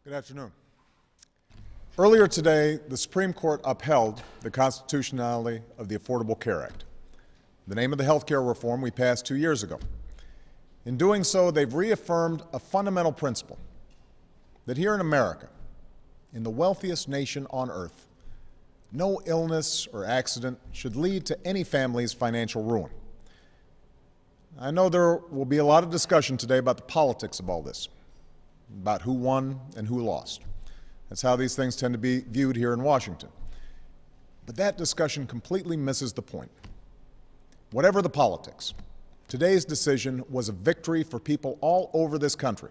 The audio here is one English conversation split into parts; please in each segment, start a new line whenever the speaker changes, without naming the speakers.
Good afternoon. Earlier today, the Supreme Court upheld the constitutionality of the Affordable Care Act, the name of the health care reform we passed 2 years ago. In doing so, they've reaffirmed a fundamental principle that here in America, in the wealthiest nation on earth, no illness or accident should lead to any family's financial ruin. I know there will be a lot of discussion today about the politics of all this, about who won and who lost. That's how these things tend to be viewed here in Washington. But that discussion completely misses the point. Whatever the politics, today's decision was a victory for people all over this country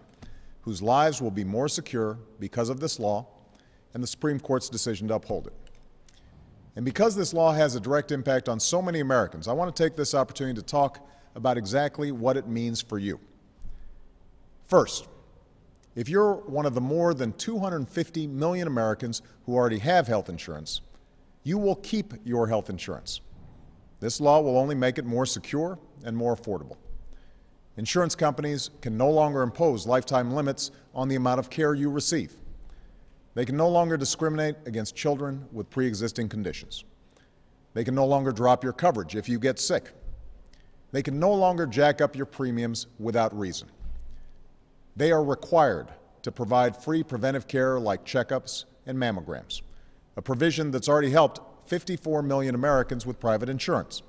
whose lives will be more secure because of this law and the Supreme Court's decision to uphold it. And because this law has a direct impact on so many Americans, I want to take this opportunity to talk about exactly what it means for you. First, if you're one of the more than 250 million Americans who already have health insurance, you will keep your health insurance. This law will only make it more secure and more affordable. Insurance companies can no longer impose lifetime limits on the amount of care you receive. They can no longer discriminate against children with pre-existing conditions. They can no longer drop your coverage if you get sick. They can no longer jack up your premiums without reason. They are required to provide free preventive care like checkups and mammograms, a provision that's already helped 54 million Americans with private insurance.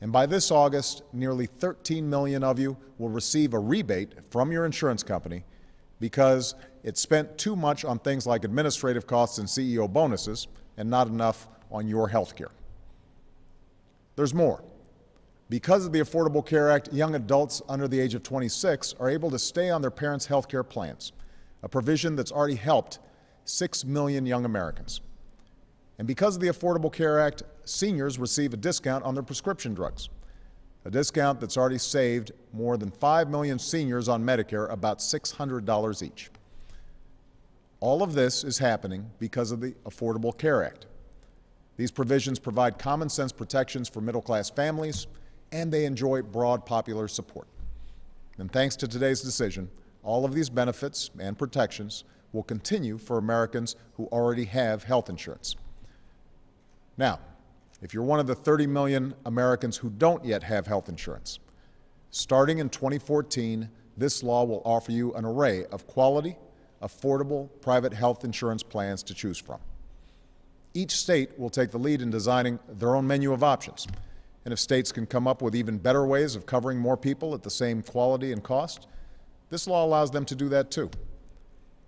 And by this August, nearly 13 million of you will receive a rebate from your insurance company because it spent too much on things like administrative costs and CEO bonuses and not enough on your health care. There's more. Because of the Affordable Care Act, young adults under the age of 26 are able to stay on their parents' health care plans, a provision that's already helped 6 million young Americans. And because of the Affordable Care Act, seniors receive a discount on their prescription drugs, a discount that's already saved more than 5 million seniors on Medicare about $600 each. All of this is happening because of the Affordable Care Act. These provisions provide common sense protections for middle-class families, and they enjoy broad popular support. And thanks to today's decision, all of these benefits and protections will continue for Americans who already have health insurance. Now, if you're one of the 30 million Americans who don't yet have health insurance, starting in 2014, this law will offer you an array of quality, affordable private health insurance plans to choose from. Each state will take the lead in designing their own menu of options. And if states can come up with even better ways of covering more people at the same quality and cost, this law allows them to do that too.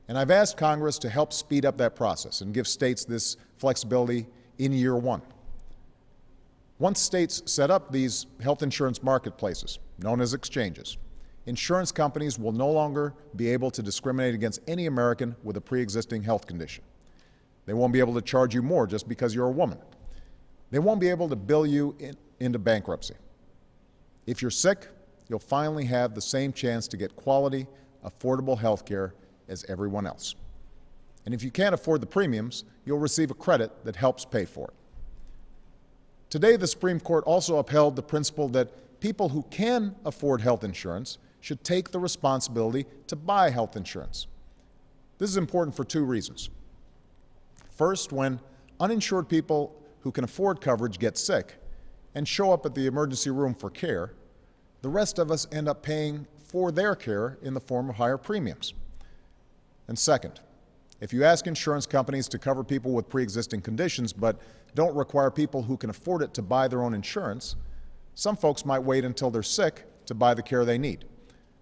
And I've asked Congress to help speed up that process and give states this flexibility in year one. Once states set up these health insurance marketplaces, known as exchanges, insurance companies will no longer be able to discriminate against any American with a pre-existing health condition. They won't be able to charge you more just because you're a woman. They won't be able to bill you into bankruptcy. If you're sick, you'll finally have the same chance to get quality, affordable health care as everyone else. And if you can't afford the premiums, you'll receive a credit that helps pay for it. Today, the Supreme Court also upheld the principle that people who can afford health insurance should take the responsibility to buy health insurance. This is important for two reasons. First, when uninsured people who can afford coverage get sick and show up at the emergency room for care, the rest of us end up paying for their care in the form of higher premiums. And second, if you ask insurance companies to cover people with pre-existing conditions but don't require people who can afford it to buy their own insurance, some folks might wait until they're sick to buy the care they need,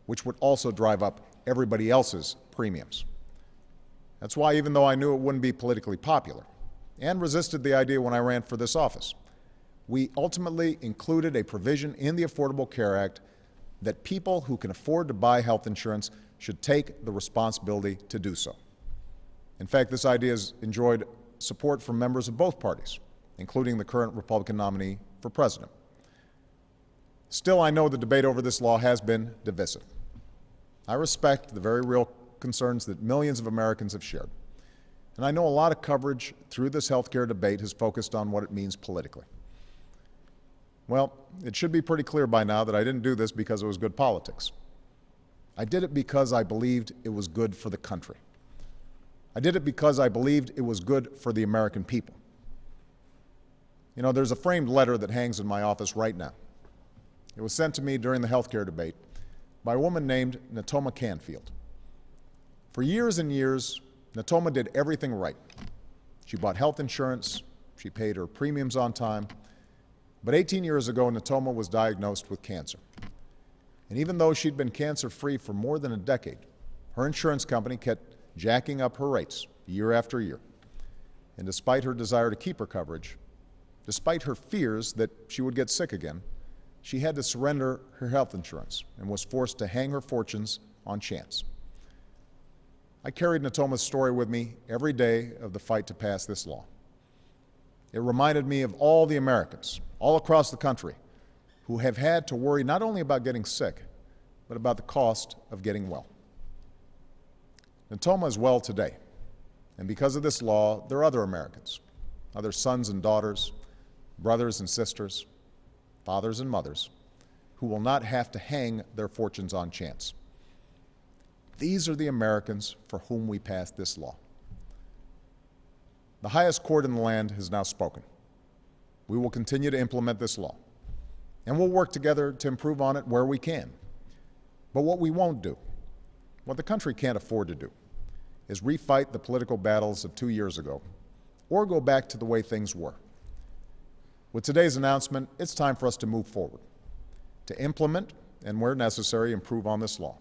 which would also drive up everybody else's premiums. That's why, even though I knew it wouldn't be politically popular and resisted the idea when I ran for this office, we ultimately included a provision in the Affordable Care Act that people who can afford to buy health insurance should take the responsibility to do so. In fact, this idea has enjoyed support from members of both parties, including the current Republican nominee for president. Still, I know the debate over this law has been divisive. I respect the very real concerns that millions of Americans have shared. And I know a lot of coverage through this health care debate has focused on what it means politically. Well, it should be pretty clear by now that I didn't do this because it was good politics. I did it because I believed it was good for the country. I did it because I believed it was good for the American people. You know, there's a framed letter that hangs in my office right now. It was sent to me during the health care debate by a woman named Natoma Canfield. For years and years, Natoma did everything right. She bought health insurance, she paid her premiums on time, but 18 years ago, Natoma was diagnosed with cancer. And even though she'd been cancer-free for more than a decade, her insurance company kept jacking up her rates year after year. And despite her desire to keep her coverage, despite her fears that she would get sick again, she had to surrender her health insurance and was forced to hang her fortunes on chance. I carried Natoma's story with me every day of the fight to pass this law. It reminded me of all the Americans, all across the country, who have had to worry not only about getting sick, but about the cost of getting well. Natoma is well today, and because of this law, there are other Americans, other sons and daughters, brothers and sisters, fathers and mothers, who will not have to hang their fortunes on chance. These are the Americans for whom we passed this law. The highest court in the land has now spoken. We will continue to implement this law, and we'll work together to improve on it where we can. But what we won't do, what the country can't afford to do, is refight the political battles of 2 years ago, or go back to the way things were. With today's announcement, it's time for us to move forward, to implement, and where necessary, improve on this law.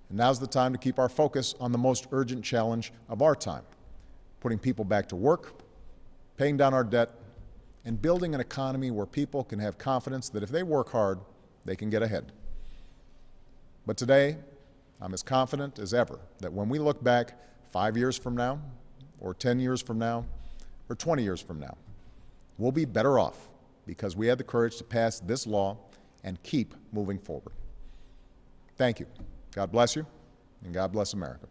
And now's the time to keep our focus on the most urgent challenge of our time, putting people back to work, paying down our debt, and building an economy where people can have confidence that if they work hard, they can get ahead. But today, I'm as confident as ever that when we look back 5 years from now, or 10 years from now, or 20 years from now, we'll be better off because we had the courage to pass this law and keep moving forward. Thank you. God bless you, and God bless America.